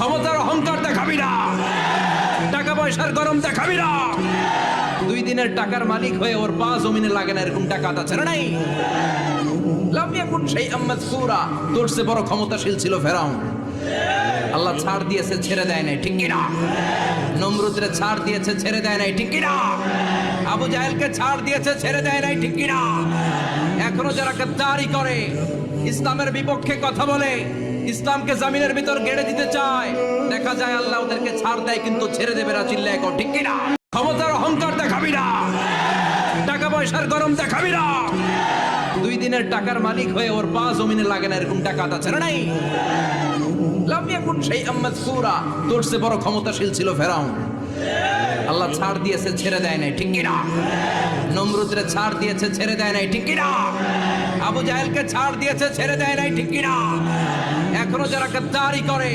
ক্ষমতার অহংকার দেখাবি না, টাকা পয়সার গরম দেখাবি না। 2 দিনের টাকার মালিক হয়ে ওর পা জমিনে লাগে না, এরকম টাকা আছে না নাই? লাম ইয়াকুন শাইআম মাযকুরা। তোর চেয়ে বড় ক্ষমতাশীল ছিল ফেরাউন। আল্লাহ ছাড় দিয়েছে, ছেড়ে দেয় নাই, ঠিক কিনা? নমরুদরে ছাড় দিয়েছে, ছেড়ে দেয় নাই, ঠিক কিনা? আবু জাহেলকে ছাড় দিয়েছে, ছেড়ে দেয় নাই, ঠিক কিনা? এখনো যারা গাদ্দারি করে, ইসলামের বিপক্ষে কথা বলে, ইসলামকে জামিনের ভিতর গেড়ে দিতে চায়, দেখা যায় আল্লাহ ওদেরকে ছাড় দেয় কিন্তু ছেড়ে দেবে না। চিল্লায় কও ঠিক কিনা? ক্ষমতার অহংকার দেখাবি না, টাকা পয়সার গরম দেখাবি না। 2 দিনের টাকার মালিক হয়ে ওর পা জমিনে লাগে না, এরকম টাকা আছে না নাই? লাম ইয়াকুন শাইআম মাযকুরা। তোর চেয়ে বড় ক্ষমতাশীল ছিল ফেরাউন। আল্লাহ ছাড় দিয়েছে, ছেড়ে দেয় নাই, ঠিক কিনা? নমরুদরে ছাড় দিয়েছে, ছেড়ে দেয় নাই, ঠিক কিনা? আবু জাহেলকে ছাড় দিয়েছে, ছেড়ে দেয় নাই, ঠিক কিনা? এখনো যারা গাদ্দারি করে,